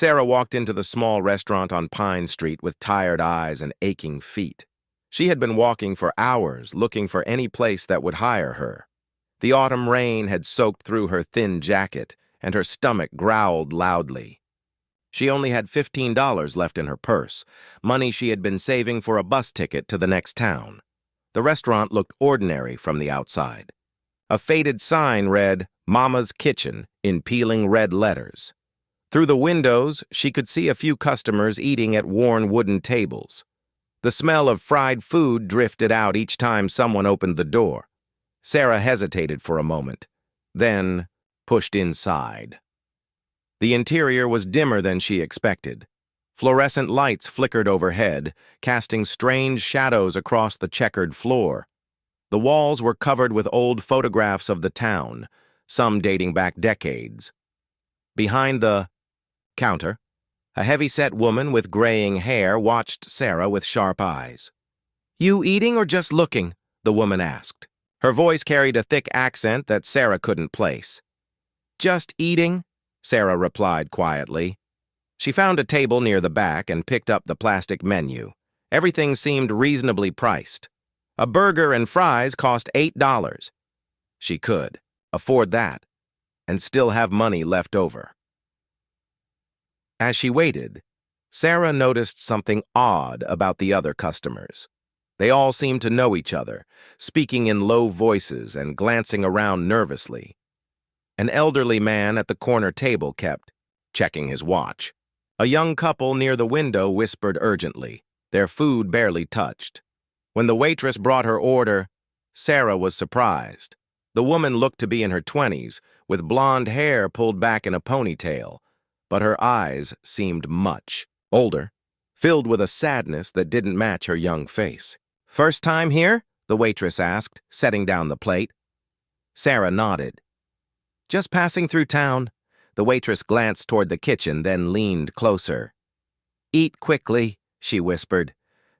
Sarah walked into the small restaurant on Pine Street with tired eyes and aching feet. She had been walking for hours, looking for any place that would hire her. The autumn rain had soaked through her thin jacket, and her stomach growled loudly. She only had $15 left in her purse, money she had been saving for a bus ticket to the next town. The restaurant looked ordinary from the outside. A faded sign read, "Mama's Kitchen," in peeling red letters. Through the windows, she could see a few customers eating at worn wooden tables. The smell of fried food drifted out each time someone opened the door. Sarah hesitated for a moment, then pushed inside. The interior was dimmer than she expected. Fluorescent lights flickered overhead, casting strange shadows across the checkered floor. The walls were covered with old photographs of the town, some dating back decades. Behind the counter, a heavy-set woman with graying hair watched Sarah with sharp eyes. "You eating or just looking?" the woman asked. Her voice carried a thick accent that Sarah couldn't place. "Just eating," Sarah replied quietly. She found a table near the back and picked up the plastic menu. Everything seemed reasonably priced. A burger and fries cost $8. She could afford that and still have money left over. As she waited, Sarah noticed something odd about the other customers. They all seemed to know each other, speaking in low voices and glancing around nervously. An elderly man at the corner table kept checking his watch. A young couple near the window whispered urgently, their food barely touched. When the waitress brought her order, Sarah was surprised. The woman looked to be in her 20s, with blonde hair pulled back in a ponytail, but her eyes seemed much older, filled with a sadness that didn't match her young face. "First time here?" the waitress asked, setting down the plate. Sarah nodded. "Just passing through town." The waitress glanced toward the kitchen, then leaned closer. "Eat quickly," she whispered.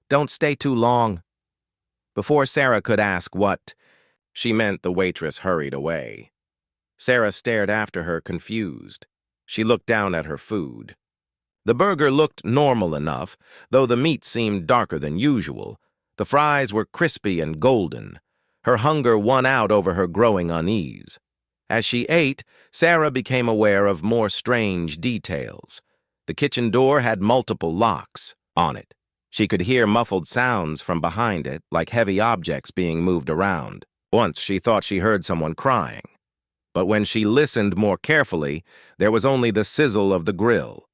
"Don't stay too long." Before Sarah could ask what she meant, the waitress hurried away. Sarah stared after her, confused. She looked down at her food. The burger looked normal enough, though the meat seemed darker than usual. The fries were crispy and golden. Her hunger won out over her growing unease. As she ate, Sarah became aware of more strange details. The kitchen door had multiple locks on it. She could hear muffled sounds from behind it, like heavy objects being moved around. Once she thought she heard someone crying. But when she listened more carefully, there was only the sizzle of the grill.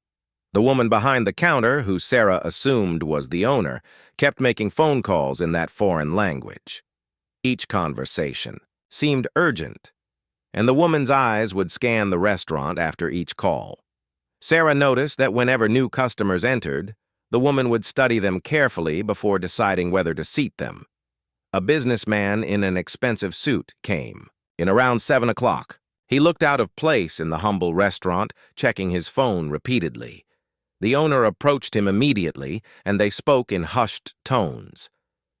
The woman behind the counter, who Sarah assumed was the owner, kept making phone calls in that foreign language. Each conversation seemed urgent, and the woman's eyes would scan the restaurant after each call. Sarah noticed that whenever new customers entered, the woman would study them carefully before deciding whether to seat them. A businessman in an expensive suit came in around 7 o'clock. He looked out of place in the humble restaurant, checking his phone repeatedly. The owner approached him immediately, and they spoke in hushed tones.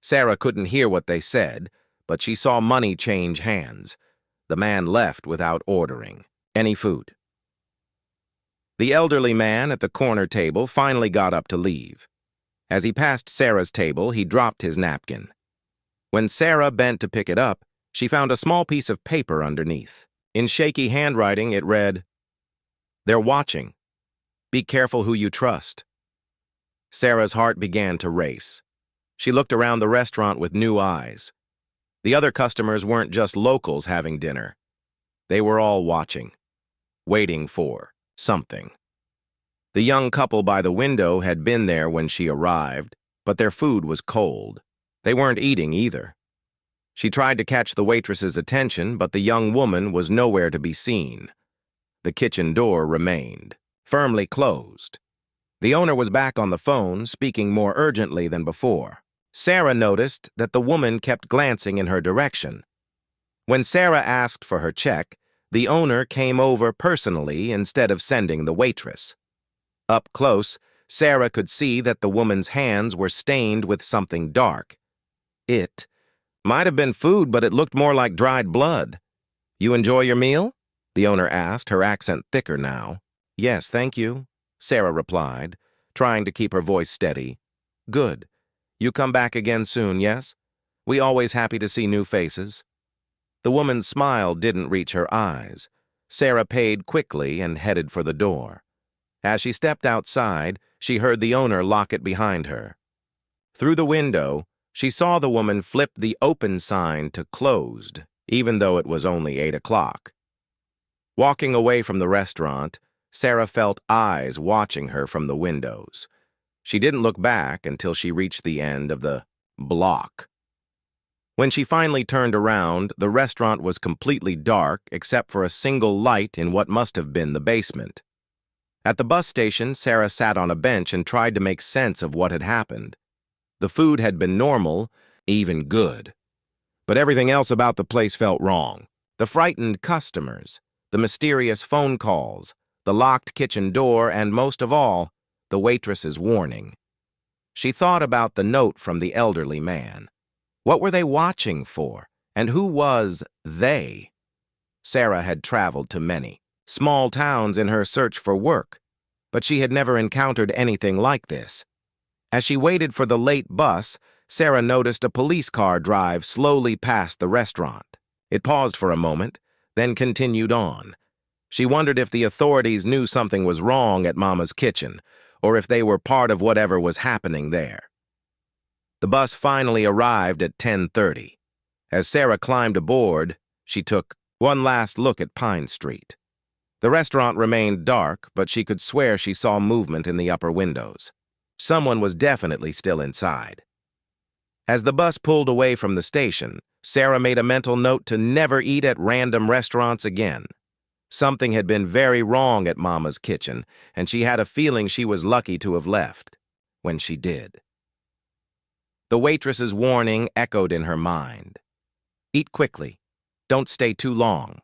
Sarah couldn't hear what they said, but she saw money change hands. The man left without ordering any food. The elderly man at the corner table finally got up to leave. As he passed Sarah's table, he dropped his napkin. When Sarah bent to pick it up, she found a small piece of paper underneath. In shaky handwriting, it read, "They're watching. Be careful who you trust." Sarah's heart began to race. She looked around the restaurant with new eyes. The other customers weren't just locals having dinner. They were all watching, waiting for something. The young couple by the window had been there when she arrived, but their food was cold. They weren't eating either. She tried to catch the waitress's attention, but the young woman was nowhere to be seen. The kitchen door remained firmly closed. The owner was back on the phone, speaking more urgently than before. Sarah noticed that the woman kept glancing in her direction. When Sarah asked for her check, the owner came over personally instead of sending the waitress. Up close, Sarah could see that the woman's hands were stained with something dark. It might have been food, but it looked more like dried blood. "You enjoy your meal?" the owner asked, her accent thicker now. "Yes, thank you." Sarah replied, trying to keep her voice steady. Good. You come back again soon, yes? We always happy to see new faces. The woman's smile didn't reach her eyes. Sarah paid quickly and headed for the door. As she stepped outside, she heard the owner lock it behind her. Through the window, she saw the woman flip the open sign to closed, even though it was only 8 o'clock. Walking away from the restaurant, Sarah felt eyes watching her from the windows. She didn't look back until she reached the end of the block. When she finally turned around, the restaurant was completely dark except for a single light in what must have been the basement. At the bus station, Sarah sat on a bench and tried to make sense of what had happened. The food had been normal, even good. But everything else about the place felt wrong. The frightened customers, the mysterious phone calls, the locked kitchen door, and most of all, the waitress's warning. She thought about the note from the elderly man. What were they watching for, and who was they? Sarah had traveled to many small towns in her search for work, but she had never encountered anything like this. As she waited for the late bus, Sarah noticed a police car drive slowly past the restaurant. It paused for a moment, then continued on. She wondered if the authorities knew something was wrong at Mama's kitchen, or if they were part of whatever was happening there. The bus finally arrived at 10:30. As Sarah climbed aboard, she took one last look at Pine Street. The restaurant remained dark, but she could swear she saw movement in the upper windows. Someone was definitely still inside. As the bus pulled away from the station, Sarah made a mental note to never eat at random restaurants again. Something had been very wrong at Mama's kitchen, and she had a feeling she was lucky to have left when she did. The waitress's warning echoed in her mind. Eat quickly. Don't stay too long.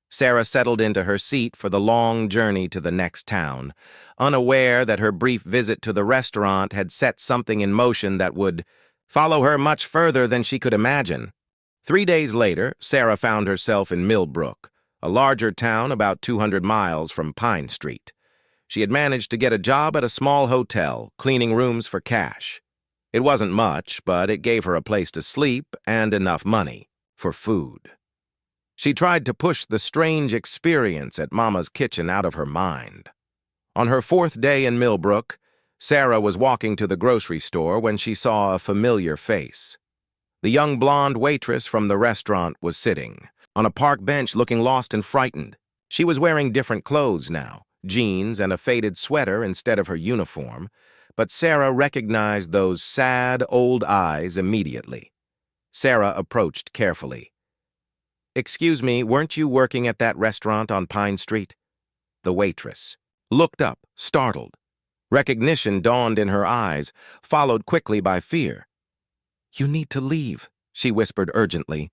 Sarah settled into her seat for the long journey to the next town, unaware that her brief visit to the restaurant had set something in motion that would follow her much further than she could imagine. 3 days later, Sarah found herself in Millbrook, a larger town about 200 miles from Pine Street. She had managed to get a job at a small hotel, cleaning rooms for cash. It wasn't much, but it gave her a place to sleep and enough money for food. She tried to push the strange experience at Mama's kitchen out of her mind. On her 4th day in Millbrook, Sarah was walking to the grocery store when she saw a familiar face. The young blonde waitress from the restaurant was sitting on a park bench looking lost and frightened. She was wearing different clothes now, jeans and a faded sweater instead of her uniform, but Sarah recognized those sad old eyes immediately. Sarah approached carefully. "Excuse me, weren't you working at that restaurant on Pine Street?" The waitress looked up, startled. Recognition dawned in her eyes, followed quickly by fear. "You need to leave," she whispered urgently.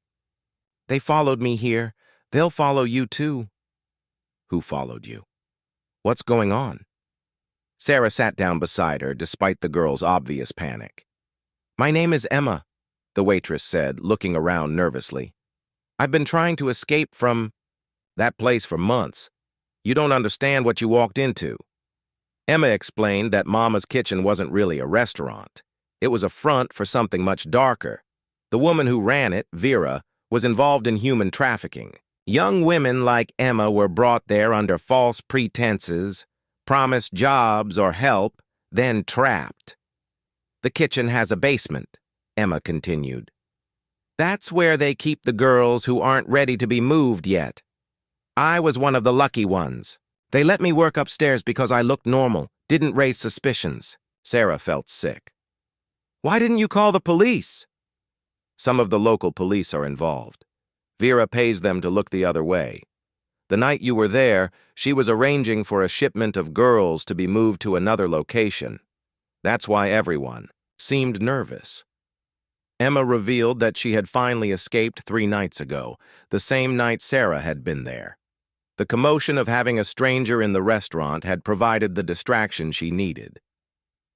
"They followed me here. They'll follow you too." "Who followed you? What's going on?" Sarah sat down beside her, despite the girl's obvious panic. "My name is Emma," the waitress said, looking around nervously. "I've been trying to escape from that place for months. You don't understand what you walked into." Emma explained that Mama's kitchen wasn't really a restaurant. It was a front for something much darker. The woman who ran it, Vera, was involved in human trafficking. Young women like Emma were brought there under false pretenses, promised jobs or help, then trapped. "The kitchen has a basement," Emma continued. "That's where they keep the girls who aren't ready to be moved yet. I was one of the lucky ones. They let me work upstairs because I looked normal, didn't raise suspicions." Sarah felt sick. "Why didn't you call the police?" "Some of the local police are involved. Vera pays them to look the other way. The night you were there, she was arranging for a shipment of girls to be moved to another location. That's why everyone seemed nervous." Emma revealed that she had finally escaped 3 nights ago, the same night Sarah had been there. The commotion of having a stranger in the restaurant had provided the distraction she needed.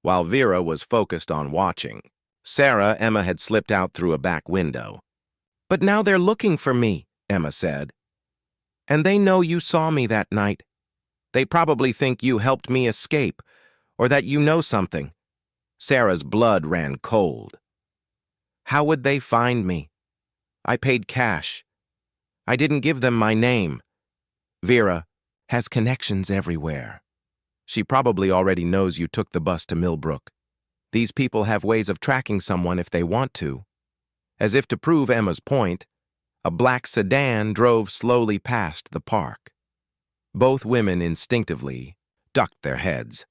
While Vera was focused on watching, Emma had slipped out through a back window. "But now they're looking for me," Emma said. "And they know you saw me that night." They probably think you helped me escape, or that you know something. Sarah's blood ran cold. How would they find me? I paid cash. I didn't give them my name. Vera has connections everywhere. She probably already knows you took the bus to Millbrook. These people have ways of tracking someone if they want to. As if to prove Emma's point, a black sedan drove slowly past the park. Both women instinctively ducked their heads.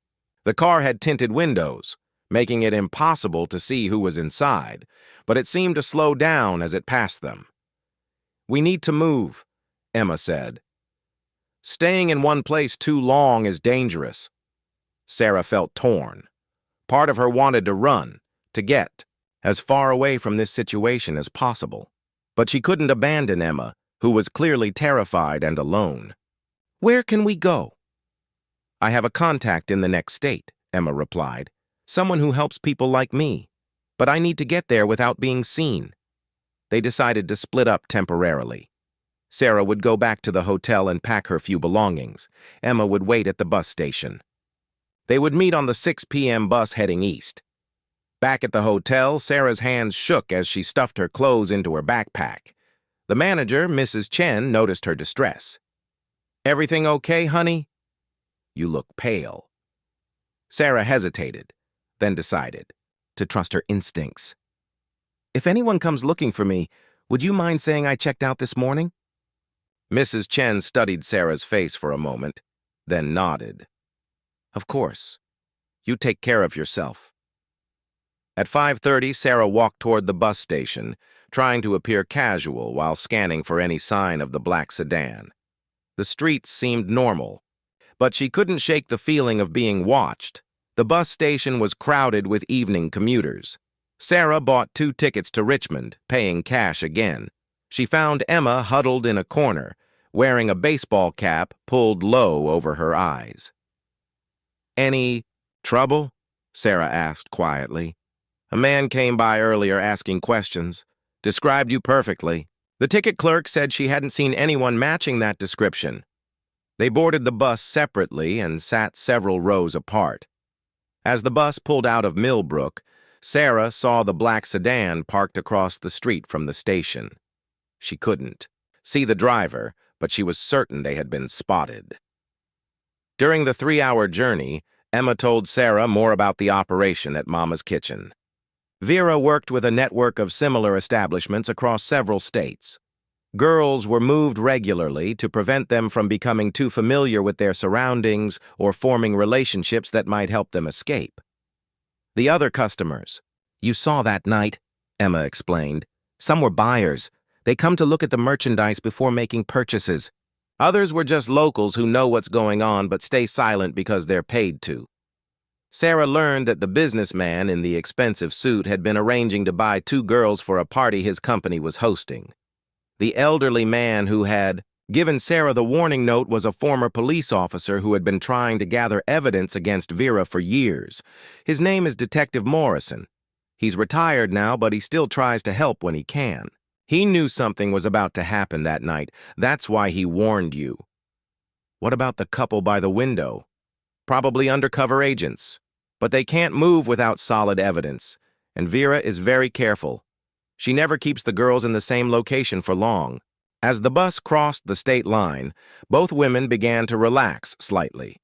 The car had tinted windows, making it impossible to see who was inside, but it seemed to slow down as it passed them. "We need to move," Emma said. "Staying in one place too long is dangerous." Sarah felt torn. Part of her wanted to run, to get as far away from this situation as possible. But she couldn't abandon Emma, who was clearly terrified and alone. "Where can we go?" "I have a contact in the next state," Emma replied. "Someone who helps people like me. But I need to get there without being seen." They decided to split up temporarily. Sarah would go back to the hotel and pack her few belongings. Emma would wait at the bus station. They would meet on the 6 p.m. bus heading east. Back at the hotel, Sarah's hands shook as she stuffed her clothes into her backpack. The manager, Mrs. Chen, noticed her distress. "Everything okay, honey?" "You look pale." Sarah hesitated, then decided to trust her instincts. "If anyone comes looking for me, would you mind saying I checked out this morning?" Mrs. Chen studied Sarah's face for a moment, then nodded. "Of course. You take care of yourself." At 5:30, Sarah walked toward the bus station, trying to appear casual while scanning for any sign of the black sedan. The streets seemed normal, but she couldn't shake the feeling of being watched. The bus station was crowded with evening commuters. Sarah bought 2 tickets to Richmond, paying cash again. She found Emma huddled in a corner, wearing a baseball cap pulled low over her eyes. "Any trouble?" Sarah asked quietly. "A man came by earlier asking questions. Described you perfectly. The ticket clerk said she hadn't seen anyone matching that description." They boarded the bus separately and sat several rows apart. As the bus pulled out of Millbrook, Sarah saw the black sedan parked across the street from the station. She couldn't see the driver, but she was certain they had been spotted. During the 3-hour journey, Emma told Sarah more about the operation at Mama's Kitchen. Vera worked with a network of similar establishments across several states. Girls were moved regularly to prevent them from becoming too familiar with their surroundings or forming relationships that might help them escape. "The other customers you saw that night," Emma explained. "Some were buyers. They come to look at the merchandise before making purchases. Others were just locals who know what's going on but stay silent because they're paid to." Sarah learned that the businessman in the expensive suit had been arranging to buy 2 girls for a party his company was hosting. The elderly man who had given Sarah the warning note was a former police officer who had been trying to gather evidence against Vera for years. His name is Detective Morrison. He's retired now, but he still tries to help when he can. He knew something was about to happen that night. That's why he warned you. What about the couple by the window? Probably undercover agents. But they can't move without solid evidence, and Vera is very careful. She never keeps the girls in the same location for long. As the bus crossed the state line, both women began to relax slightly.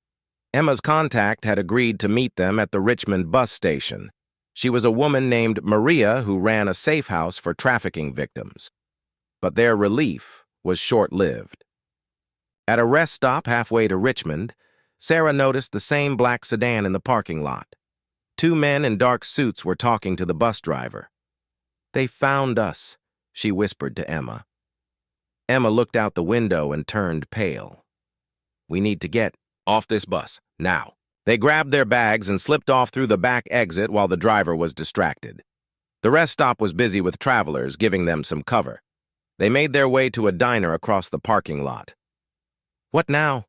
Emma's contact had agreed to meet them at the Richmond bus station. She was a woman named Maria who ran a safe house for trafficking victims. But their relief was short-lived. At a rest stop halfway to Richmond, Sarah noticed the same black sedan in the parking lot. 2 men in dark suits were talking to the bus driver. "They found us," she whispered to Emma. Emma looked out the window and turned pale. "We need to get off this bus, now." They grabbed their bags and slipped off through the back exit while the driver was distracted. The rest stop was busy with travelers, giving them some cover. They made their way to a diner across the parking lot. "What now?"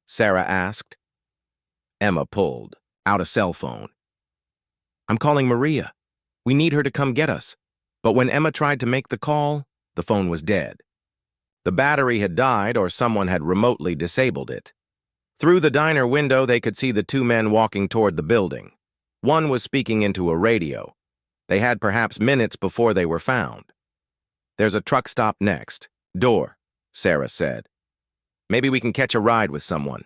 Sarah asked. Emma pulled out a cell phone. "I'm calling Maria. We need her to come get us." But when Emma tried to make the call, the phone was dead. The battery had died or someone had remotely disabled it. Through the diner window, they could see the two men walking toward the building. One was speaking into a radio. They had perhaps minutes before they were found. "There's a truck stop next. Door," Sarah said. "Maybe we can catch a ride with someone."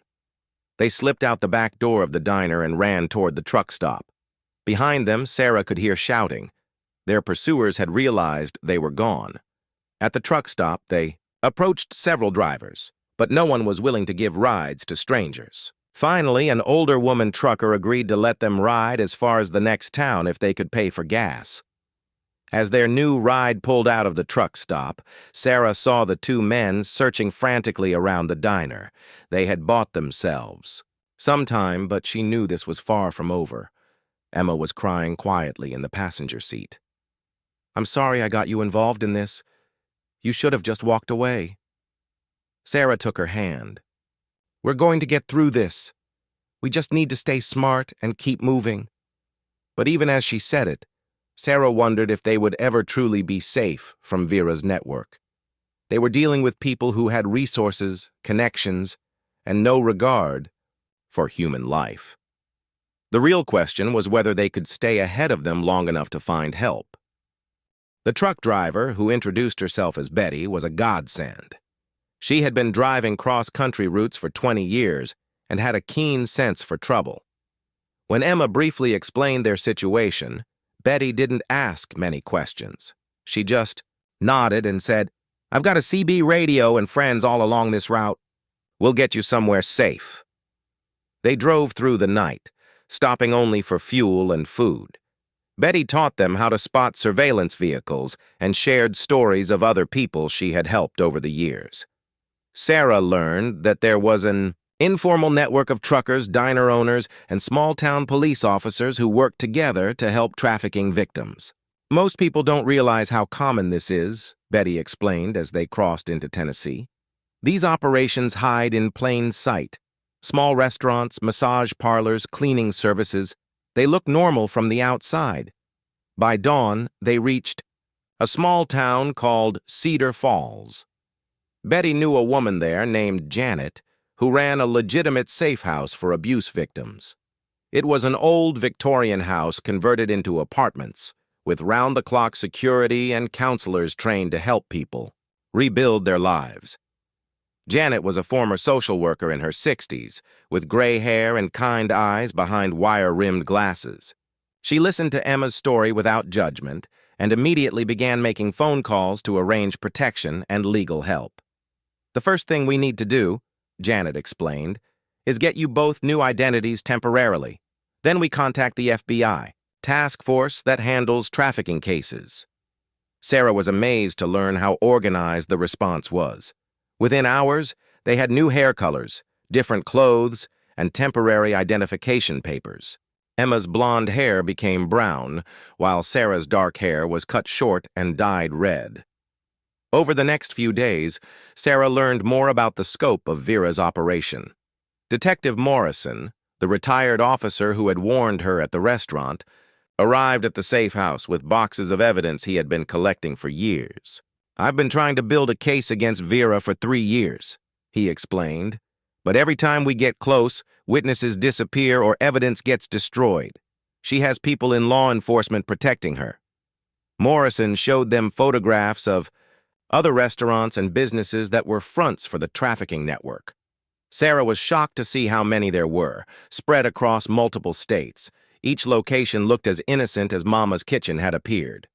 They slipped out the back door of the diner and ran toward the truck stop. Behind them, Sarah could hear shouting. Their pursuers had realized they were gone. At the truck stop, they approached several drivers, but no one was willing to give rides to strangers. Finally, an older woman trucker agreed to let them ride as far as the next town if they could pay for gas. As their new ride pulled out of the truck stop, Sarah saw the two men searching frantically around the diner. They had bought themselves some time, but she knew this was far from over. Emma was crying quietly in the passenger seat. "I'm sorry I got you involved in this. You should have just walked away." Sarah took her hand. "We're going to get through this. We just need to stay smart and keep moving." But even as she said it, Sarah wondered if they would ever truly be safe from Vera's network. They were dealing with people who had resources, connections, and no regard for human life. The real question was whether they could stay ahead of them long enough to find help. The truck driver, who introduced herself as Betty, was a godsend. She had been driving cross-country routes for 20 years and had a keen sense for trouble. When Emma briefly explained their situation, Betty didn't ask many questions. She just nodded and said, "I've got a CB radio and friends all along this route. We'll get you somewhere safe." They drove through the night, stopping only for fuel and food. Betty taught them how to spot surveillance vehicles and shared stories of other people she had helped over the years. Sarah learned that there was an informal network of truckers, diner owners, and small-town police officers who worked together to help trafficking victims. "Most people don't realize how common this is," Betty explained as they crossed into Tennessee. "These operations hide in plain sight. Small restaurants, massage parlors, cleaning services. They look normal from the outside." By dawn, they reached a small town called Cedar Falls. Betty knew a woman there named Janet, who ran a legitimate safe house for abuse victims. It was an old Victorian house converted into apartments, with round-the-clock security and counselors trained to help people rebuild their lives. Janet was a former social worker in her 60s, with gray hair and kind eyes behind wire-rimmed glasses. She listened to Emma's story without judgment and immediately began making phone calls to arrange protection and legal help. "The first thing we need to do," Janet explained, "is get you both new identities temporarily. Then we contact the FBI, task force that handles trafficking cases." Sarah was amazed to learn how organized the response was. Within hours, they had new hair colors, different clothes, and temporary identification papers. Emma's blonde hair became brown, while Sarah's dark hair was cut short and dyed red. Over the next few days, Sarah learned more about the scope of Vera's operation. Detective Morrison, the retired officer who had warned her at the restaurant, arrived at the safe house with boxes of evidence he had been collecting for years. "I've been trying to build a case against Vera for 3 years, he explained. "But every time we get close, witnesses disappear or evidence gets destroyed. She has people in law enforcement protecting her." Morrison showed them photographs of other restaurants and businesses that were fronts for the trafficking network. Sarah was shocked to see how many there were, spread across multiple states. Each location looked as innocent as Mama's Kitchen had appeared.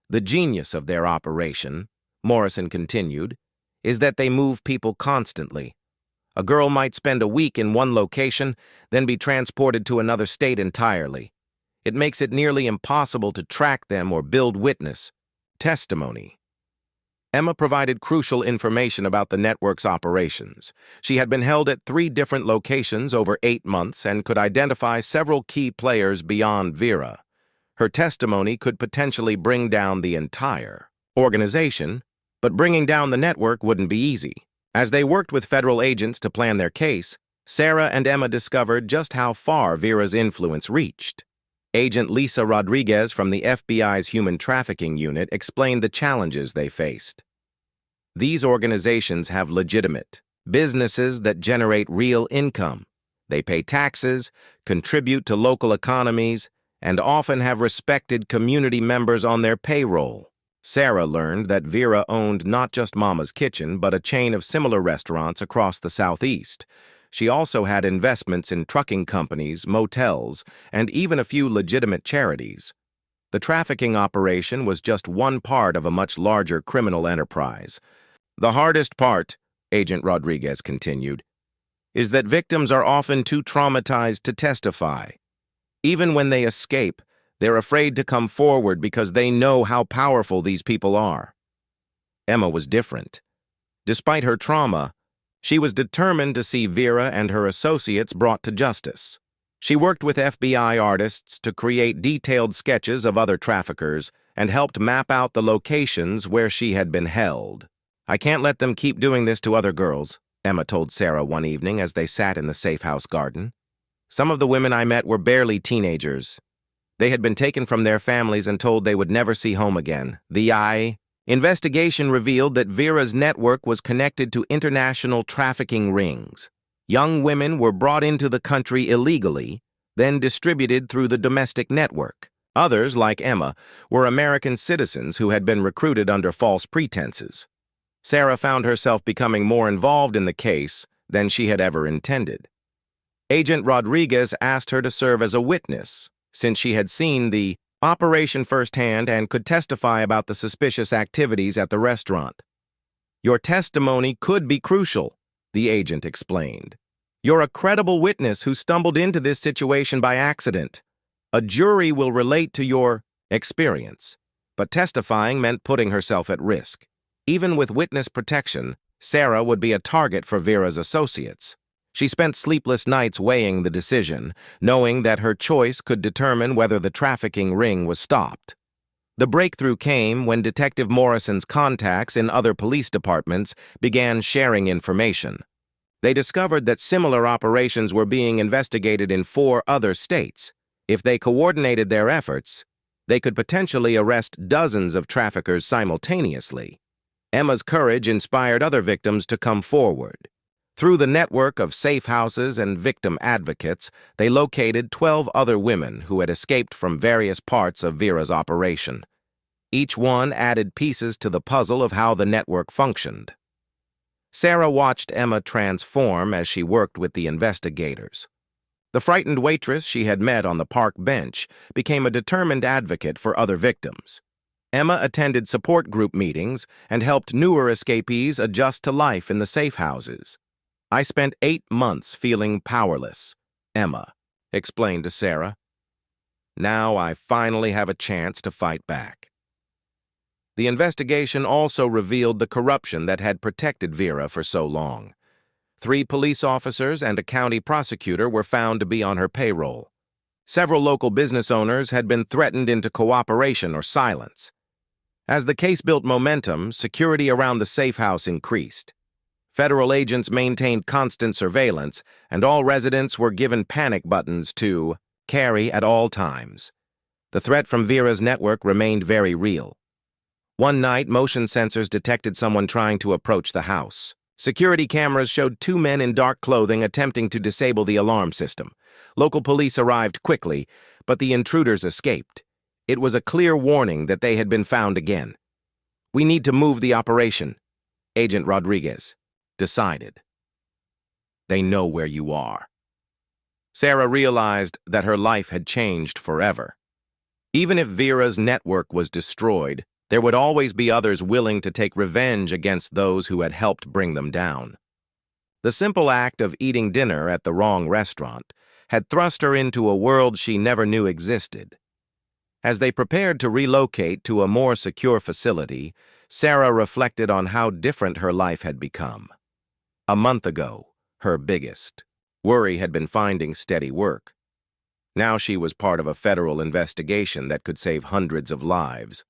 "The genius of their operation," Morrison continued, "is that they move people constantly. A girl might spend a week in one location, then be transported to another state entirely. It makes it nearly impossible to track them or build witness testimony." Emma provided crucial information about the network's operations. She had been held at 3 different locations over 8 months and could identify several key players beyond Vera. Her testimony could potentially bring down the entire organization, but bringing down the network wouldn't be easy. As they worked with federal agents to plan their case, Sarah and Emma discovered just how far Vera's influence reached. Agent Lisa Rodriguez from the FBI's Human Trafficking Unit explained the challenges they faced. "These organizations have legitimate, businesses that generate real income. They pay taxes, contribute to local economies, and often have respected community members on their payroll. Sarah learned that Vera owned not just Mama's Kitchen, but a chain of similar restaurants across the Southeast. She also had investments in trucking companies, motels, and even a few legitimate charities. The trafficking operation was just one part of a much larger criminal enterprise. The hardest part, Agent Rodriguez continued, is that victims are often too traumatized to testify. Even when they escape, they're afraid to come forward because they know how powerful these people are. Emma was different. Despite her trauma, she was determined to see Vera and her associates brought to justice. She worked with FBI artists to create detailed sketches of other traffickers and helped map out the locations where she had been held. "I can't let them keep doing this to other girls," Emma told Sarah one evening as they sat in the safe house garden. "Some of the women I met were barely teenagers. They had been taken from their families and told they would never see home again. The investigation revealed that Vera's network was connected to international trafficking rings. Young women were brought into the country illegally, then distributed through the domestic network. Others, like Emma, were American citizens who had been recruited under false pretenses. Sarah found herself becoming more involved in the case than she had ever intended. Agent Rodriguez asked her to serve as a witness, since she had seen the operation firsthand and could testify about the suspicious activities at the restaurant. "Your testimony could be crucial," the agent explained. "You're a credible witness who stumbled into this situation by accident. A jury will relate to your experience." But testifying meant putting herself at risk. Even with witness protection, Sarah would be a target for Vera's associates. She spent sleepless nights weighing the decision, knowing that her choice could determine whether the trafficking ring was stopped. The breakthrough came when Detective Morrison's contacts in other police departments began sharing information. They discovered that similar operations were being investigated in 4 other states. If they coordinated their efforts, they could potentially arrest dozens of traffickers simultaneously. Emma's courage inspired other victims to come forward. Through the network of safe houses and victim advocates, they located 12 other women who had escaped from various parts of Vera's operation. Each one added pieces to the puzzle of how the network functioned. Sarah watched Emma transform as she worked with the investigators. The frightened waitress she had met on the park bench became a determined advocate for other victims. Emma attended support group meetings and helped newer escapees adjust to life in the safe houses. "I spent 8 months feeling powerless," Emma explained to Sarah. "Now I finally have a chance to fight back." The investigation also revealed the corruption that had protected Vera for so long. 3 police officers and a county prosecutor were found to be on her payroll. Several local business owners had been threatened into cooperation or silence. As the case built momentum, security around the safe house increased. Federal agents maintained constant surveillance, and all residents were given panic buttons to carry at all times. The threat from Vera's network remained very real. One night, motion sensors detected someone trying to approach the house. Security cameras showed 2 men in dark clothing attempting to disable the alarm system. Local police arrived quickly, but the intruders escaped. It was a clear warning that they had been found again. "We need to move the operation," Agent Rodriguez decided. "They know where you are." Sarah realized that her life had changed forever. Even if Vera's network was destroyed, there would always be others willing to take revenge against those who had helped bring them down. The simple act of eating dinner at the wrong restaurant had thrust her into a world she never knew existed. As they prepared to relocate to a more secure facility, Sarah reflected on how different her life had become. A month ago, her biggest worry had been finding steady work. Now she was part of a federal investigation that could save hundreds of lives.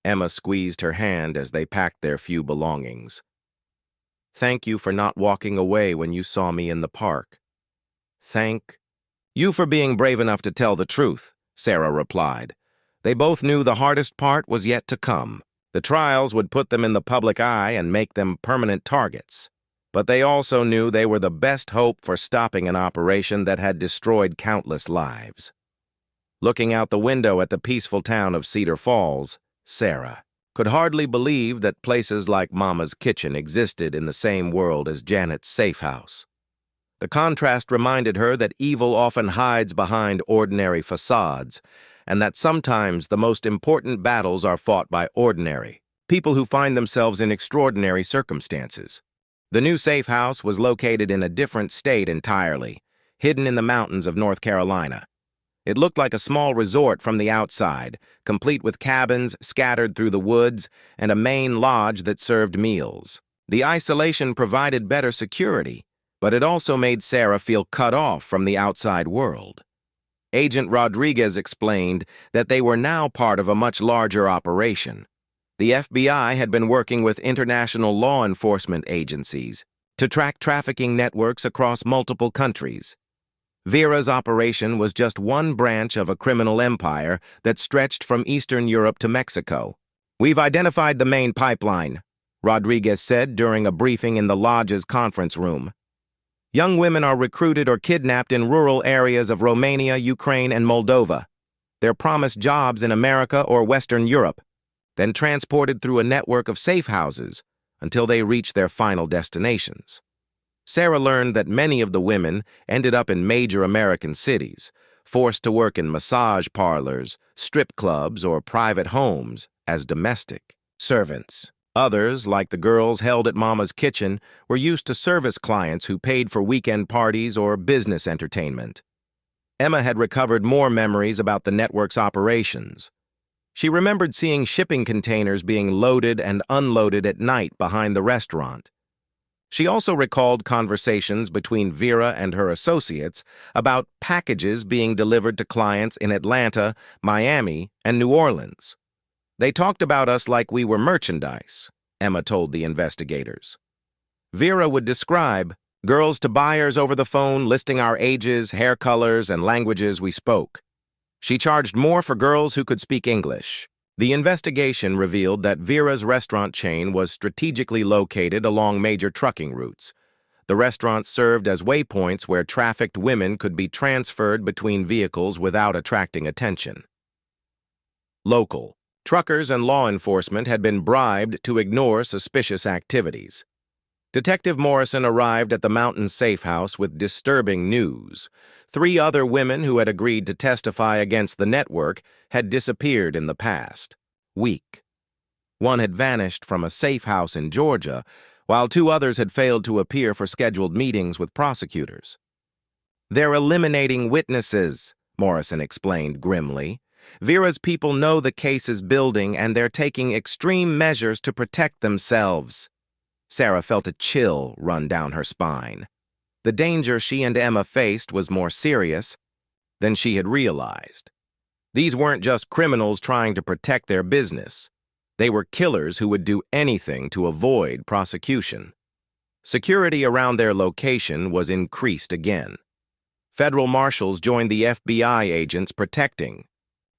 Emma squeezed her hand as they packed their few belongings. "Thank you for not walking away when you saw me in the park." "Thank you for being brave enough to tell the truth," Sarah replied. They both knew the hardest part was yet to come. The trials would put them in the public eye and make them permanent targets. but they also knew they were the best hope for stopping an operation that had destroyed countless lives. Looking out the window at the peaceful town of Cedar Falls, Sarah could hardly believe that places like Mama's kitchen existed in the same world as Janet's safe house. The contrast reminded her that evil often hides behind ordinary facades, and that sometimes the most important battles are fought by ordinary people who find themselves in extraordinary circumstances. The new safe house was located in a different state entirely, hidden in the mountains of North Carolina. It looked like a small resort from the outside, complete with cabins scattered through the woods and a main lodge that served meals. The isolation provided better security, but it also made Sarah feel cut off from the outside world. Agent Rodriguez explained that they were now part of a much larger operation. The FBI had been working with international law enforcement agencies to track trafficking networks across multiple countries. Vera's operation was just one branch of a criminal empire that stretched from Eastern Europe to Mexico. "We've identified the main pipeline," Rodriguez said during a briefing in the lodge's conference room. "Young women are recruited or kidnapped in rural areas of Romania, Ukraine, and Moldova. They're promised jobs in America or Western Europe, then transported through a network of safe houses until they reach their final destinations." Sarah learned that many of the women ended up in major American cities, forced to work in massage parlors, strip clubs, or private homes as domestic servants. Others, like the girls held at Mama's kitchen, were used to service clients who paid for weekend parties or business entertainment. Emma had recovered more memories about the network's operations. She remembered seeing shipping containers being loaded and unloaded at night behind the restaurant. She also recalled conversations between Vera and her associates about packages being delivered to clients in Atlanta, Miami, and New Orleans. "They talked about us like we were merchandise," Emma told the investigators. Vera would describe girls to buyers over the phone listing our ages, hair colors, and languages we spoke. She charged more for girls who could speak English. The investigation revealed that Vera's restaurant chain was strategically located along major trucking routes. The restaurants served as waypoints where trafficked women could be transferred between vehicles without attracting attention. Local truckers and law enforcement had been bribed to ignore suspicious activities. Detective Morrison arrived at the mountain safe house with disturbing news. 3 other women who had agreed to testify against the network had disappeared in the past week. One had vanished from a safe house in Georgia, while 2 others had failed to appear for scheduled meetings with prosecutors. "They're eliminating witnesses," Morrison explained grimly. "Vera's people know the case is building, and they're taking extreme measures to protect themselves." Sarah felt a chill run down her spine. The danger she and Emma faced was more serious than she had realized. These weren't just criminals trying to protect their business. They were killers who would do anything to avoid prosecution. Security around their location was increased again. Federal marshals joined the FBI agents protecting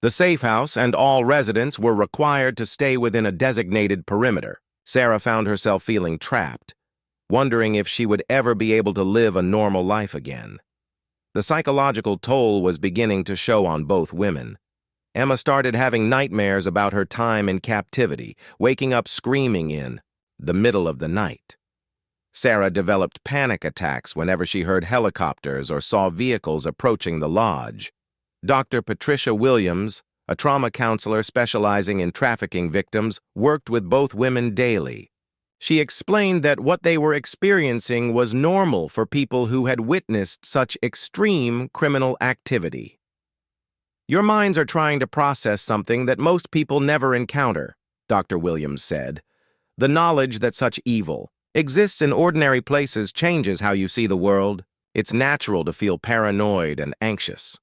the safe house, and all residents were required to stay within a designated perimeter. Sarah found herself feeling trapped, wondering if she would ever be able to live a normal life again. The psychological toll was beginning to show on both women. Emma started having nightmares about her time in captivity, waking up screaming in the middle of the night. Sarah developed panic attacks whenever she heard helicopters or saw vehicles approaching the lodge. Dr. Patricia Williams, a trauma counselor specializing in trafficking victims, worked with both women daily. She explained that what they were experiencing was normal for people who had witnessed such extreme criminal activity. "Your minds are trying to process something that most people never encounter," Dr. Williams said. "The knowledge that such evil exists in ordinary places changes how you see the world. It's natural to feel paranoid and anxious."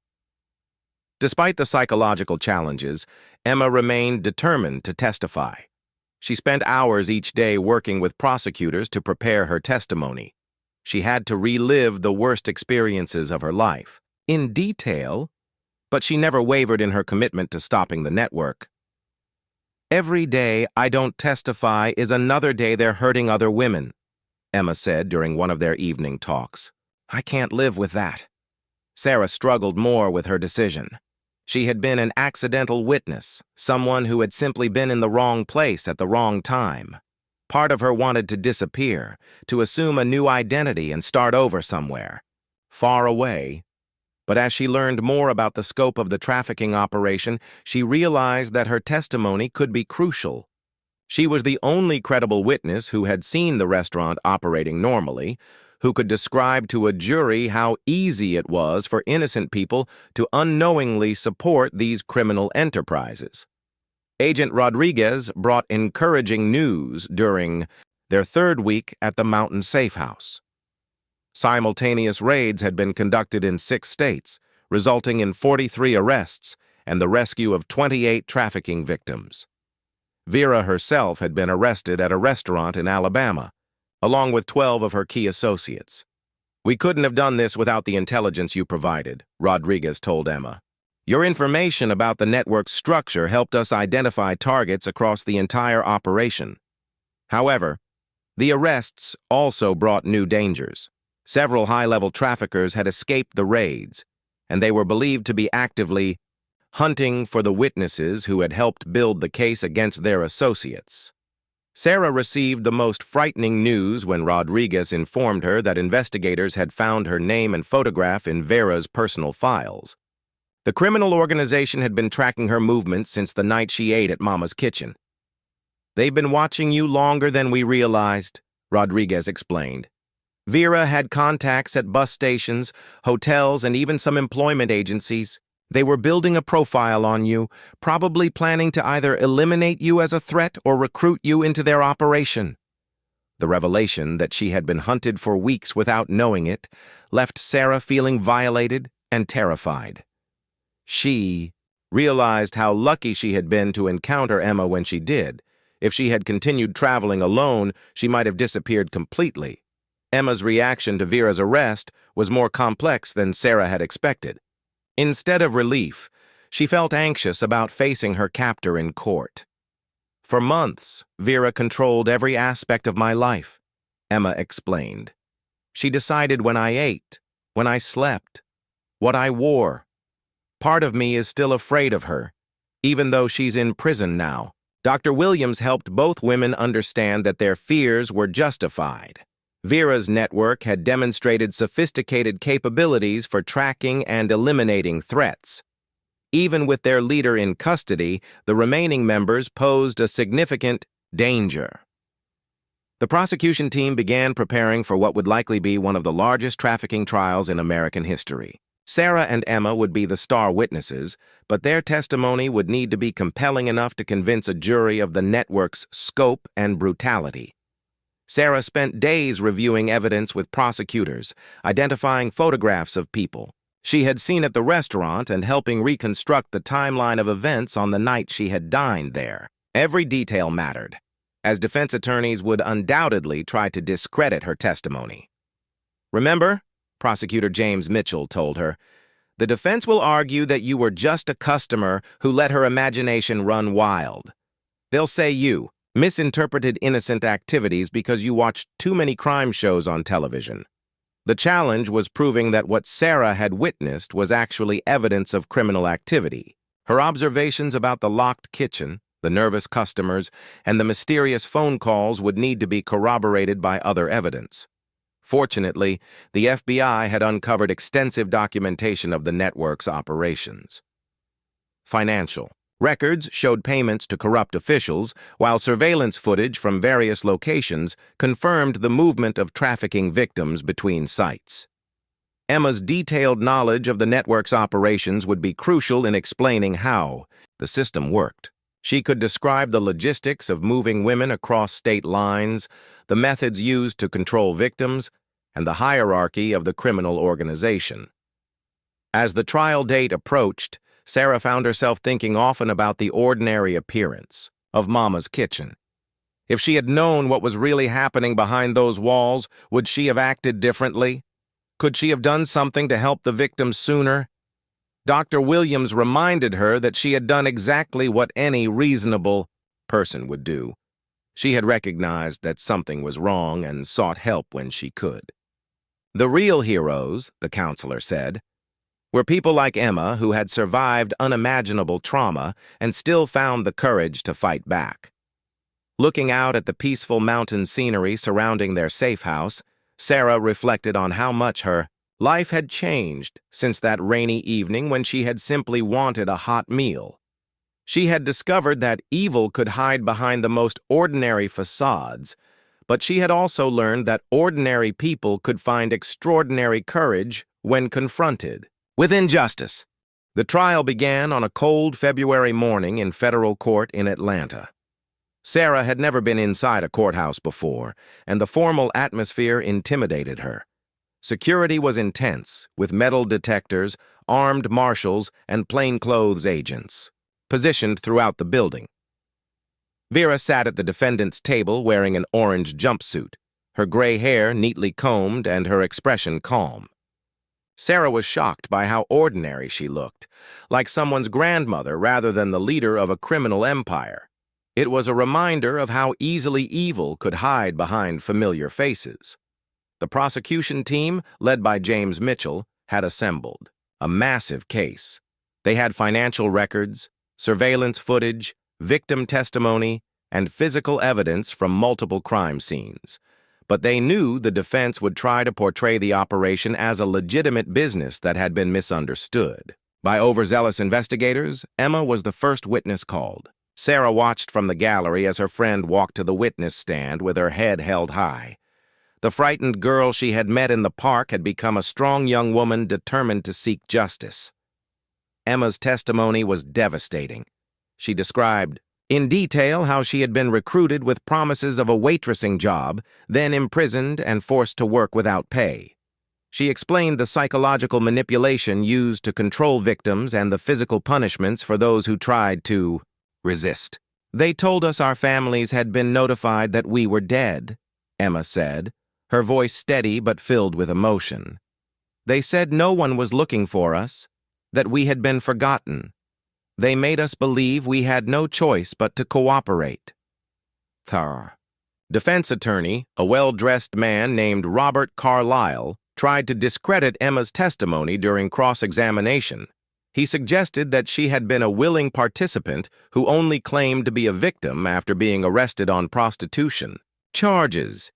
Despite the psychological challenges, Emma remained determined to testify. She spent hours each day working with prosecutors to prepare her testimony. She had to relive the worst experiences of her life, in detail, but she never wavered in her commitment to stopping the network. "Every day I don't testify is another day they're hurting other women. Emma said during one of their evening talks. "I can't live with that." Sarah struggled more with her decision. She had been an accidental witness, someone who had simply been in the wrong place at the wrong time. Part of her wanted to disappear, to assume a new identity and start over somewhere, far away. But as she learned more about the scope of the trafficking operation, she realized that her testimony could be crucial. She was the only credible witness who had seen the restaurant operating normally, who could describe to a jury how easy it was for innocent people to unknowingly support these criminal enterprises. Agent Rodriguez brought encouraging news during their third week at the Mountain Safe House. Simultaneous raids had been conducted in 6 states, resulting in 43 arrests and the rescue of 28 trafficking victims. Vera herself had been arrested at a restaurant in Alabama, along with 12 of her key associates. "We couldn't have done this without the intelligence you provided," Rodriguez told Emma. "Your information about the network's structure helped us identify targets across the entire operation." However, the arrests also brought new dangers. Several high-level traffickers had escaped the raids, and they were believed to be actively hunting for the witnesses who had helped build the case against their associates. Sarah received the most frightening news when Rodriguez informed her that investigators had found her name and photograph in Vera's personal files. The criminal organization had been tracking her movements since the night she ate at Mama's Kitchen. "They've been watching you longer than we realized," Rodriguez explained. "Vera had contacts at bus stations, hotels, and even some employment agencies. They were building a profile on you, probably planning to either eliminate you as a threat or recruit you into their operation." The revelation that she had been hunted for weeks without knowing it left Sarah feeling violated and terrified. She realized how lucky she had been to encounter Emma when she did. If she had continued traveling alone, she might have disappeared completely. Emma's reaction to Vera's arrest was more complex than Sarah had expected. Instead of relief, she felt anxious about facing her captor in court. "For months, Vera controlled every aspect of my life," Emma explained. "She decided when I ate, when I slept, what I wore. Part of me is still afraid of her, even though she's in prison now." Dr. Williams helped both women understand that their fears were justified. Vera's network had demonstrated sophisticated capabilities for tracking and eliminating threats. Even with their leader in custody, the remaining members posed a significant danger. The prosecution team began preparing for what would likely be one of the largest trafficking trials in American history. Sarah and Emma would be the star witnesses, but their testimony would need to be compelling enough to convince a jury of the network's scope and brutality. Sarah spent days reviewing evidence with prosecutors, identifying photographs of people she had seen at the restaurant and helping reconstruct the timeline of events on the night she had dined there. Every detail mattered, as defense attorneys would undoubtedly try to discredit her testimony. "Remember," Prosecutor James Mitchell told her, "the defense will argue that you were just a customer who let her imagination run wild. They'll say you misinterpreted innocent activities because you watched too many crime shows on television." The challenge was proving that what Sarah had witnessed was actually evidence of criminal activity. Her observations about the locked kitchen, the nervous customers, and the mysterious phone calls would need to be corroborated by other evidence. Fortunately, the FBI had uncovered extensive documentation of the network's operations. Financial records showed payments to corrupt officials, while surveillance footage from various locations confirmed the movement of trafficking victims between sites. Emma's detailed knowledge of the network's operations would be crucial in explaining how the system worked. She could describe the logistics of moving women across state lines, the methods used to control victims, and the hierarchy of the criminal organization. As the trial date approached, Sarah found herself thinking often about the ordinary appearance of Mama's Kitchen. If she had known what was really happening behind those walls, would she have acted differently? Could she have done something to help the victims sooner? Dr. Williams reminded her that she had done exactly what any reasonable person would do. She had recognized that something was wrong and sought help when she could. The real heroes, the counselor said, were people like Emma who had survived unimaginable trauma and still found the courage to fight back. Looking out at the peaceful mountain scenery surrounding their safe house, Sarah reflected on how much her life had changed since that rainy evening when she had simply wanted a hot meal. She had discovered that evil could hide behind the most ordinary facades, but she had also learned that ordinary people could find extraordinary courage when confronted with injustice. The trial began on a cold February morning in federal court in Atlanta. Sarah had never been inside a courthouse before, and the formal atmosphere intimidated her. Security was intense, with metal detectors, armed marshals, and plainclothes agents positioned throughout the building. Vera sat at the defendant's table wearing an orange jumpsuit, her gray hair neatly combed and her expression calm. Sarah was shocked by how ordinary she looked, like someone's grandmother rather than the leader of a criminal empire. It was a reminder of how easily evil could hide behind familiar faces. The prosecution team, led by James Mitchell, had assembled a massive case. They had financial records, surveillance footage, victim testimony, and physical evidence from multiple crime scenes. But they knew the defense would try to portray the operation as a legitimate business that had been misunderstood. By overzealous investigators, Emma was the first witness called. Sarah watched from the gallery as her friend walked to the witness stand with her head held high. The frightened girl she had met in the park had become a strong young woman determined to seek justice. Emma's testimony was devastating. She described in detail how she had been recruited with promises of a waitressing job, then imprisoned and forced to work without pay. She explained the psychological manipulation used to control victims and the physical punishments for those who tried to resist. "They told us our families had been notified that we were dead," Emma said, her voice steady but filled with emotion. "They said no one was looking for us, that we had been forgotten. They made us believe we had no choice but to cooperate." Defense attorney, a well-dressed man named Robert Carlyle, tried to discredit Emma's testimony during cross-examination. He suggested that she had been a willing participant who only claimed to be a victim after being arrested on prostitution charges.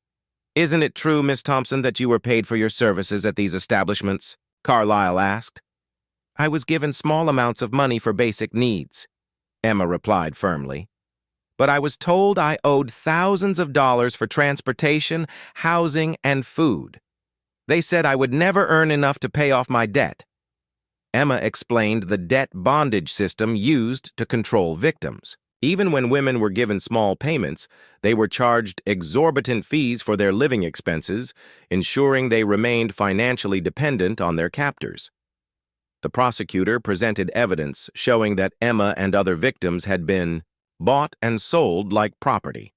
"Isn't it true, Miss Thompson, that you were paid for your services at these establishments?" Carlyle asked. "I was given small amounts of money for basic needs," Emma replied firmly. "But I was told I owed thousands of dollars for transportation, housing, and food. They said I would never earn enough to pay off my debt." Emma explained the debt bondage system used to control victims. Even when women were given small payments, they were charged exorbitant fees for their living expenses, ensuring they remained financially dependent on their captors. The prosecutor presented evidence showing that Emma and other victims had been bought and sold like property.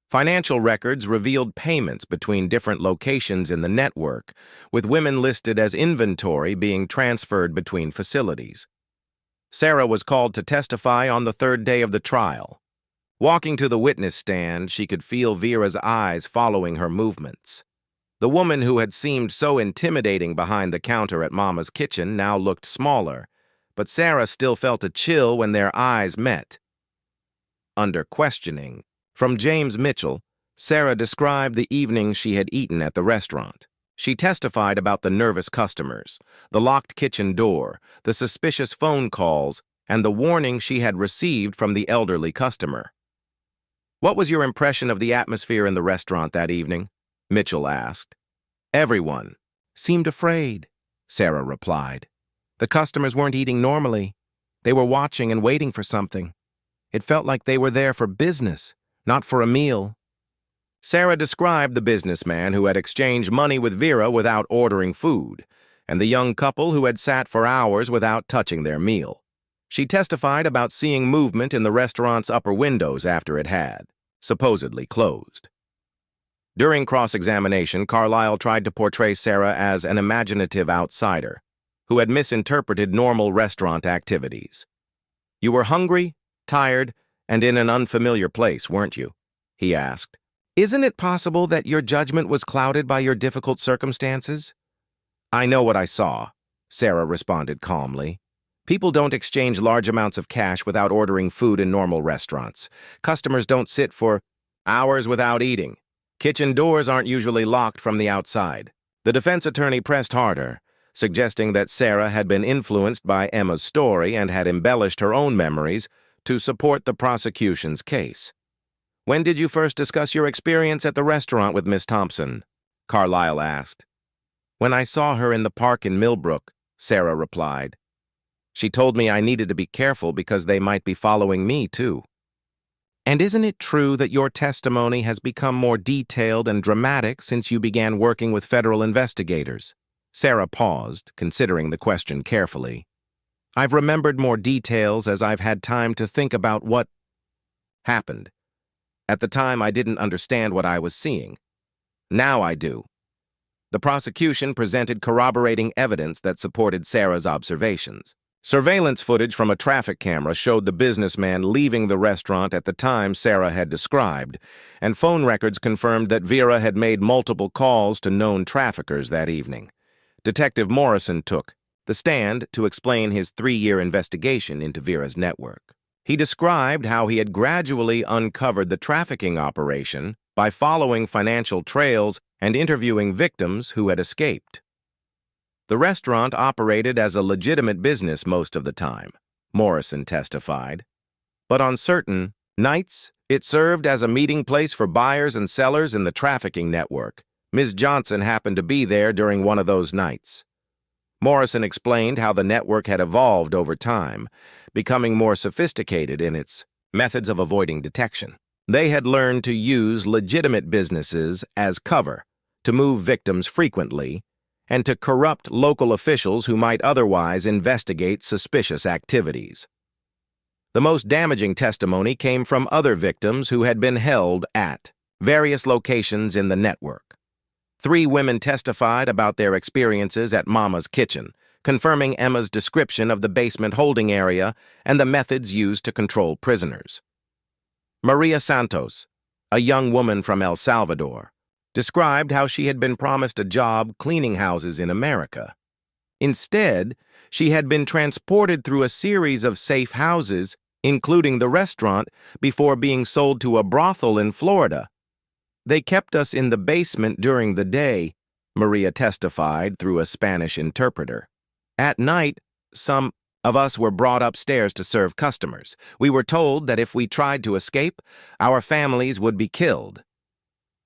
Financial records revealed payments between different locations in the network, with women listed as inventory being transferred between facilities. Sarah was called to testify on the third day of the trial. Walking to the witness stand, she could feel Vera's eyes following her movements. The woman who had seemed so intimidating behind the counter at Mama's kitchen now looked smaller, but Sarah still felt a chill when their eyes met. Under questioning from James Mitchell, Sarah described the evening she had eaten at the restaurant. She testified about the nervous customers, the locked kitchen door, the suspicious phone calls, and the warning she had received from the elderly customer. "What was your impression of the atmosphere in the restaurant that evening?" Mitchell asked. "Everyone seemed afraid," Sarah replied. "The customers weren't eating normally. They were watching and waiting for something. It felt like they were there for business, not for a meal." Sarah described the businessman who had exchanged money with Vera without ordering food, and the young couple who had sat for hours without touching their meal. She testified about seeing movement in the restaurant's upper windows after it had supposedly closed. During cross-examination, Carlyle tried to portray Sarah as an imaginative outsider who had misinterpreted normal restaurant activities. "You were hungry, tired, and in an unfamiliar place, weren't you?" he asked. "Isn't it possible that your judgment was clouded by your difficult circumstances?" "I know what I saw," Sarah responded calmly. "People don't exchange large amounts of cash without ordering food in normal restaurants. Customers don't sit for hours without eating. Kitchen doors aren't usually locked from the outside." The defense attorney pressed harder, suggesting that Sarah had been influenced by Emma's story and had embellished her own memories to support the prosecution's case. "When did you first discuss your experience at the restaurant with Miss Thompson?" Carlyle asked. "When I saw her in the park in Millbrook," Sarah replied. "She told me I needed to be careful because they might be following me, too." "And isn't it true that your testimony has become more detailed and dramatic since you began working with federal investigators?" Sarah paused, considering the question carefully. "I've remembered more details as I've had time to think about what happened. At the time, I didn't understand what I was seeing. Now I do." The prosecution presented corroborating evidence that supported Sarah's observations. Surveillance footage from a traffic camera showed the businessman leaving the restaurant at the time Sarah had described, and phone records confirmed that Vera had made multiple calls to known traffickers that evening. Detective Morrison took the stand to explain his 3-year investigation into Vera's network. He described how he had gradually uncovered the trafficking operation by following financial trails and interviewing victims who had escaped. The restaurant operated as a legitimate business most of the time, Morrison testified. But on certain nights, it served as a meeting place for buyers and sellers in the trafficking network. Ms. Johnson happened to be there during one of those nights. Morrison explained how the network had evolved over time, becoming more sophisticated in its methods of avoiding detection. They had learned to use legitimate businesses as cover, to move victims frequently, and to corrupt local officials who might otherwise investigate suspicious activities. The most damaging testimony came from other victims who had been held at various locations in the network. 3 women testified about their experiences at Mama's Kitchen, confirming Emma's description of the basement holding area and the methods used to control prisoners. Maria Santos, a young woman from El Salvador, described how she had been promised a job cleaning houses in America. Instead, she had been transported through a series of safe houses, including the restaurant, before being sold to a brothel in Florida. "They kept us in the basement during the day," Maria testified through a Spanish interpreter. "At night, some of us were brought upstairs to serve customers. We were told that if we tried to escape, our families would be killed."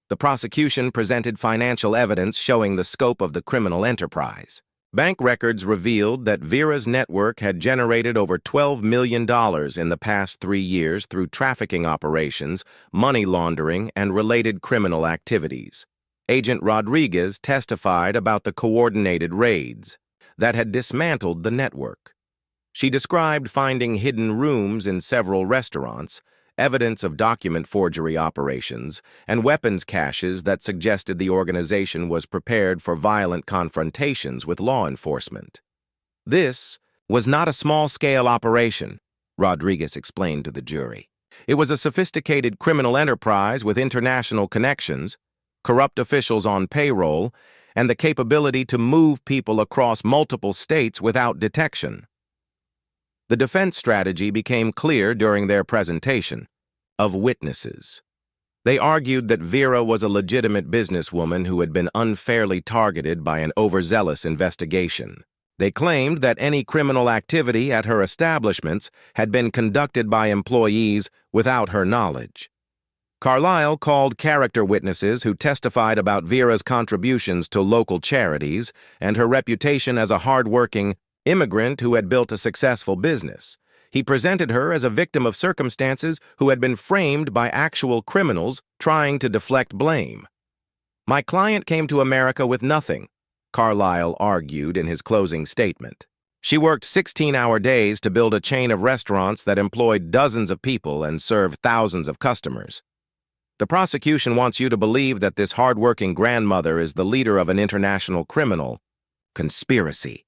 The prosecution presented financial evidence showing the scope of the criminal enterprise. Bank records revealed that Vera's network had generated over $12 million in the past 3 years through trafficking operations, money laundering, and related criminal activities. Agent Rodriguez testified about the coordinated raids that had dismantled the network. She described finding hidden rooms in several restaurants, evidence of document forgery operations, and weapons caches that suggested the organization was prepared for violent confrontations with law enforcement. "This was not a small-scale operation," Rodriguez explained to the jury. "It was a sophisticated criminal enterprise with international connections, corrupt officials on payroll, and the capability to move people across multiple states without detection." The defense strategy became clear during their presentation of witnesses. They argued that Vera was a legitimate businesswoman who had been unfairly targeted by an overzealous investigation. They claimed that any criminal activity at her establishments had been conducted by employees without her knowledge. Carlyle called character witnesses who testified about Vera's contributions to local charities and her reputation as a hard-working immigrant who had built a successful business. He presented her as a victim of circumstances who had been framed by actual criminals trying to deflect blame. "My client came to America with nothing," Carlyle argued in his closing statement. "She worked 16-hour days to build a chain of restaurants that employed dozens of people and served thousands of customers. The prosecution wants you to believe that this hard-working grandmother is the leader of an international criminal conspiracy.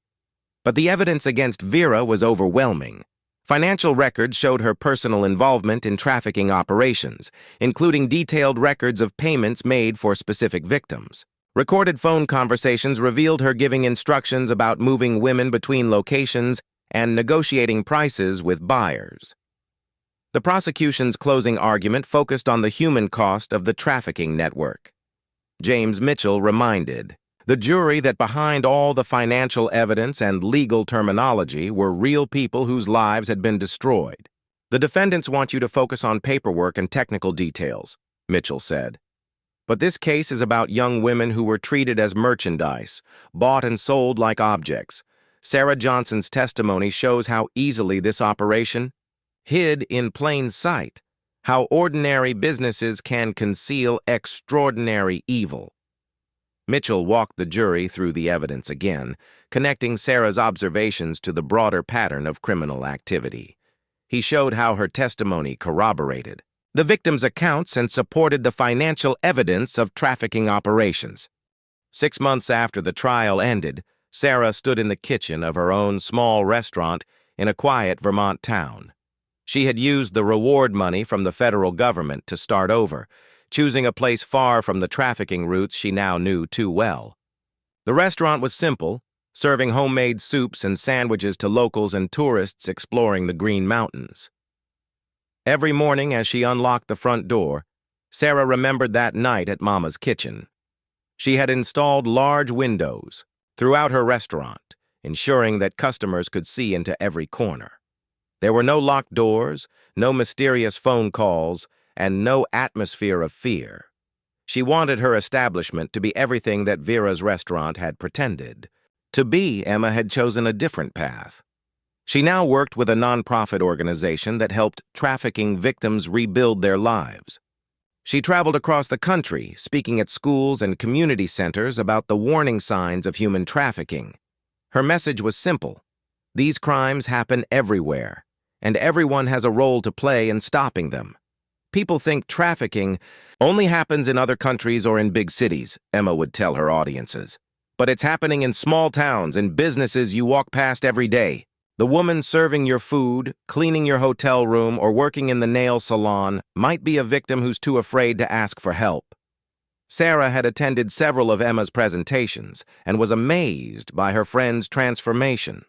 But the evidence against Vera was overwhelming. Financial records showed her personal involvement in trafficking operations, including detailed records of payments made for specific victims. Recorded phone conversations revealed her giving instructions about moving women between locations and negotiating prices with buyers. The prosecution's closing argument focused on the human cost of the trafficking network. James Mitchell reminded the jury that behind all the financial evidence and legal terminology were real people whose lives had been destroyed. The defendants want you to focus on paperwork and technical details, Mitchell said. But this case is about young women who were treated as merchandise, bought and sold like objects. Sarah Johnson's testimony shows how easily this operation hid in plain sight, how ordinary businesses can conceal extraordinary evil. Mitchell walked the jury through the evidence again, connecting Sarah's observations to the broader pattern of criminal activity. He showed how her testimony corroborated the victim's accounts and supported the financial evidence of trafficking operations. 6 months after the trial ended, Sarah stood in the kitchen of her own small restaurant in a quiet Vermont town. She had used the reward money from the federal government to start over, choosing a place far from the trafficking routes she now knew too well. The restaurant was simple, serving homemade soups and sandwiches to locals and tourists exploring the Green Mountains. Every morning as she unlocked the front door, Sarah remembered that night at Mama's kitchen. She had installed large windows throughout her restaurant, ensuring that customers could see into every corner. There were no locked doors, no mysterious phone calls, and no atmosphere of fear. She wanted her establishment to be everything that Vera's restaurant had pretended. To be, Emma had chosen a different path. She now worked with a nonprofit organization that helped trafficking victims rebuild their lives. She traveled across the country, speaking at schools and community centers about the warning signs of human trafficking. Her message was simple: these crimes happen everywhere, and everyone has a role to play in stopping them. People think trafficking only happens in other countries or in big cities, Emma would tell her audiences. But it's happening in small towns and businesses you walk past every day. The woman serving your food, cleaning your hotel room, or working in the nail salon might be a victim who's too afraid to ask for help. Sarah had attended several of Emma's presentations and was amazed by her friend's transformation.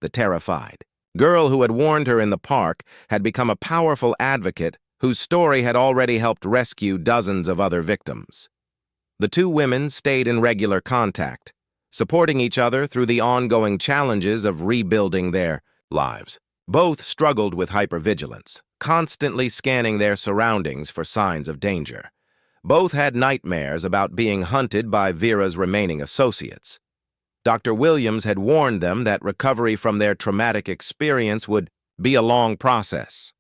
The terrified girl who had warned her in the park had become a powerful advocate whose story had already helped rescue dozens of other victims. The two women stayed in regular contact, supporting each other through the ongoing challenges of rebuilding their lives. Both struggled with hypervigilance, constantly scanning their surroundings for signs of danger. Both had nightmares about being hunted by Vera's remaining associates. Dr. Williams had warned them that recovery from their traumatic experience would be a long process.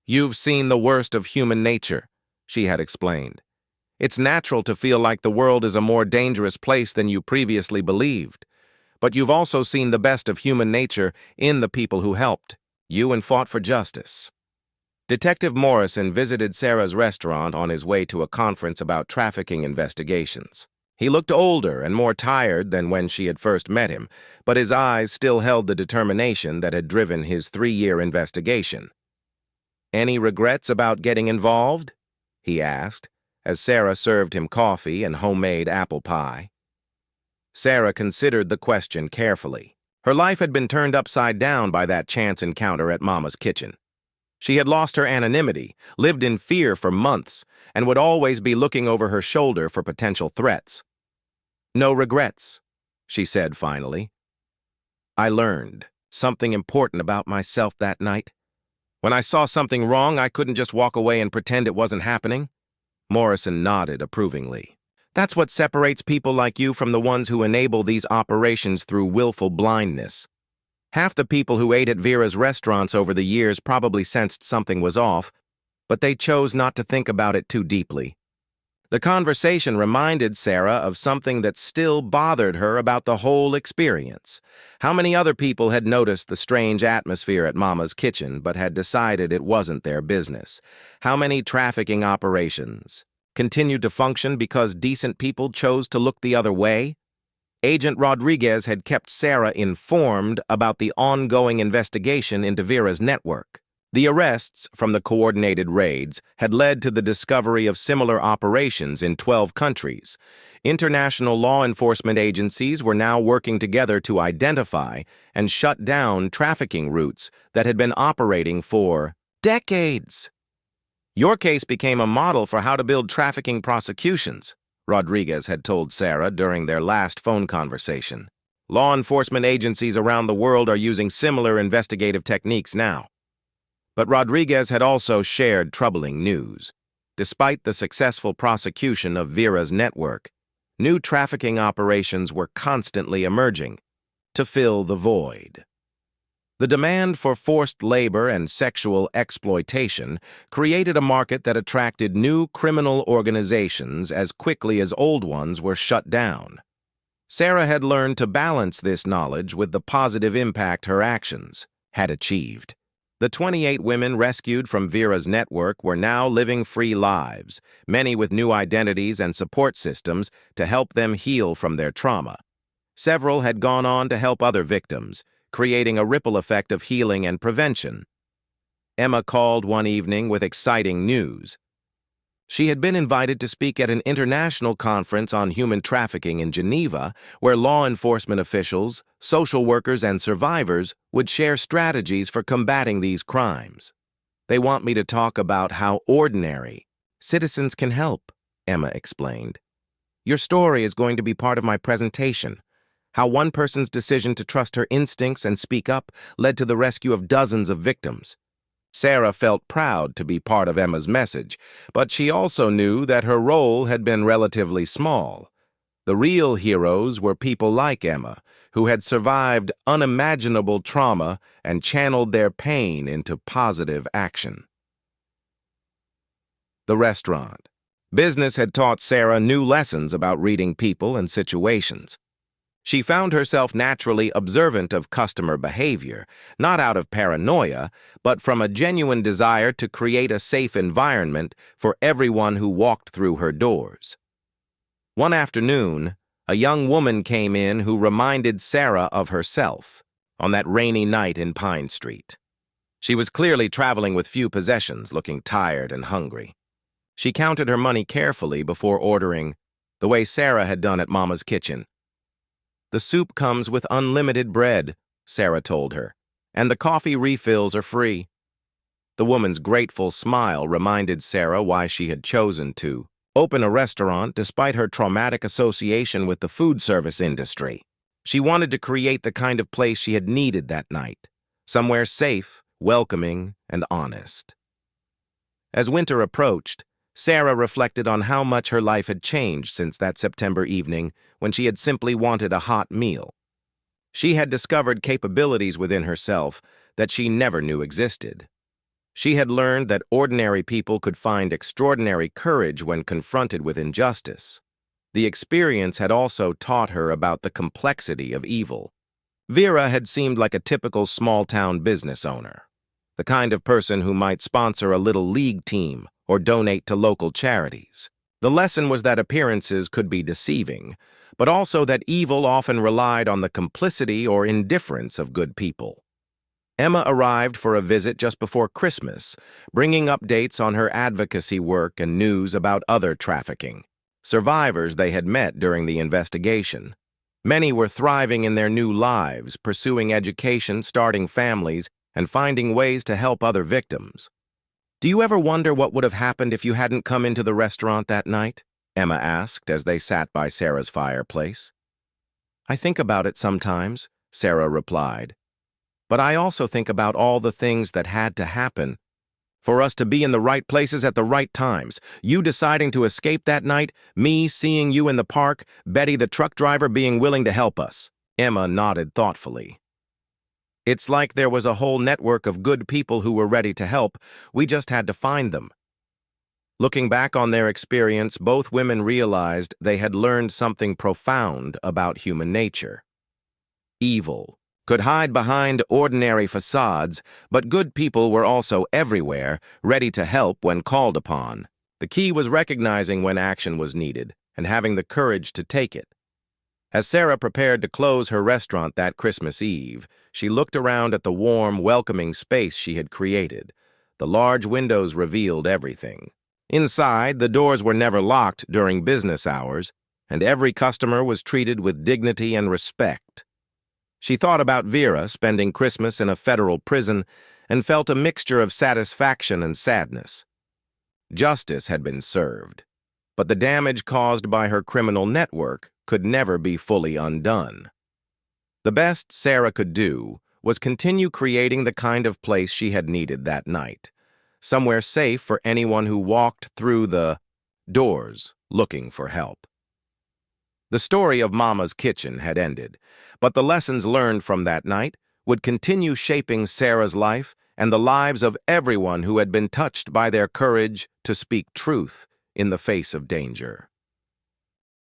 "You've seen the worst of human nature," she had explained. "It's natural to feel like the world is a more dangerous place than you previously believed. But you've also seen the best of human nature in the people who helped you and fought for justice." Detective Morrison visited Sarah's restaurant on his way to a conference about trafficking investigations. He looked older and more tired than when she had first met him, but his eyes still held the determination that had driven his 3-year investigation. "Any regrets about getting involved?" he asked, as Sarah served him coffee and homemade apple pie. Sarah considered the question carefully. Her life had been turned upside down by that chance encounter at Mama's kitchen. She had lost her anonymity, lived in fear for months, and would always be looking over her shoulder for potential threats. "No regrets," she said finally. "I learned something important about myself that night. When I saw something wrong, I couldn't just walk away and pretend it wasn't happening." Morrison nodded approvingly. "That's what separates people like you from the ones who enable these operations through willful blindness. Half the people who ate at Vera's restaurants over the years probably sensed something was off, but they chose not to think about it too deeply." The conversation reminded Sarah of something that still bothered her about the whole experience. How many other people had noticed the strange atmosphere at Mama's kitchen but had decided it wasn't their business? How many trafficking operations continued to function because decent people chose to look the other way? Agent Rodriguez had kept Sarah informed about the ongoing investigation into Vera's network. The arrests from the coordinated raids had led to the discovery of similar operations in 12 countries. International law enforcement agencies were now working together to identify and shut down trafficking routes that had been operating for decades. Your case became a model for how to build trafficking prosecutions, Rodriguez had told Sarah during their last phone conversation. Law enforcement agencies around the world are using similar investigative techniques now. But Rodriguez had also shared troubling news. Despite the successful prosecution of Vera's network, new trafficking operations were constantly emerging to fill the void. The demand for forced labor and sexual exploitation created a market that attracted new criminal organizations as quickly as old ones were shut down. Sarah had learned to balance this knowledge with the positive impact her actions had achieved. The 28 women rescued from Vera's network were now living free lives, many with new identities and support systems to help them heal from their trauma. Several had gone on to help other victims, creating a ripple effect of healing and prevention. Emma called one evening with exciting news. She had been invited to speak at an international conference on human trafficking in Geneva, where law enforcement officials, social workers, and survivors would share strategies for combating these crimes. They want me to talk about how ordinary citizens can help, Emma explained. Your story is going to be part of my presentation. How one person's decision to trust her instincts and speak up led to the rescue of dozens of victims. Sarah felt proud to be part of Emma's message, but she also knew that her role had been relatively small. The real heroes were people like Emma, who had survived unimaginable trauma and channeled their pain into positive action. The restaurant. Business had taught Sarah new lessons about reading people and situations. She found herself naturally observant of customer behavior, not out of paranoia, but from a genuine desire to create a safe environment for everyone who walked through her doors. One afternoon, a young woman came in who reminded Sarah of herself on that rainy night in Pine Street. She was clearly traveling with few possessions, looking tired and hungry. She counted her money carefully before ordering, the way Sarah had done at Mama's kitchen. The soup comes with unlimited bread, Sarah told her, and the coffee refills are free. The woman's grateful smile reminded Sarah why she had chosen to open a restaurant despite her traumatic association with the food service industry. She wanted to create the kind of place she had needed that night, somewhere safe, welcoming, and honest. As winter approached, Sarah reflected on how much her life had changed since that September evening when she had simply wanted a hot meal. She had discovered capabilities within herself that she never knew existed. She had learned that ordinary people could find extraordinary courage when confronted with injustice. The experience had also taught her about the complexity of evil. Vera had seemed like a typical small-town business owner, the kind of person who might sponsor a little league team or donate to local charities. The lesson was that appearances could be deceiving, but also that evil often relied on the complicity or indifference of good people. Emma arrived for a visit just before Christmas, bringing updates on her advocacy work and news about other trafficking survivors they had met during the investigation. Many were thriving in their new lives, pursuing education, starting families, and finding ways to help other victims. Do you ever wonder what would have happened if you hadn't come into the restaurant that night? Emma asked as they sat by Sarah's fireplace. I think about it sometimes, Sarah replied. But I also think about all the things that had to happen for us to be in the right places at the right times. You deciding to escape that night, me seeing you in the park, Betty the truck driver being willing to help us. Emma nodded thoughtfully. It's like there was a whole network of good people who were ready to help. We just had to find them. Looking back on their experience, both women realized they had learned something profound about human nature. Evil could hide behind ordinary facades, but good people were also everywhere, ready to help when called upon. The key was recognizing when action was needed and having the courage to take it. As Sarah prepared to close her restaurant that Christmas Eve, she looked around at the warm, welcoming space she had created. The large windows revealed everything. Inside, the doors were never locked during business hours, and every customer was treated with dignity and respect. She thought about Vera spending Christmas in a federal prison and felt a mixture of satisfaction and sadness. Justice had been served, but the damage caused by her criminal network could never be fully undone. The best Sarah could do was continue creating the kind of place she had needed that night, somewhere safe for anyone who walked through the doors looking for help. The story of Mama's Kitchen had ended, but the lessons learned from that night would continue shaping Sarah's life and the lives of everyone who had been touched by their courage to speak truth in the face of danger.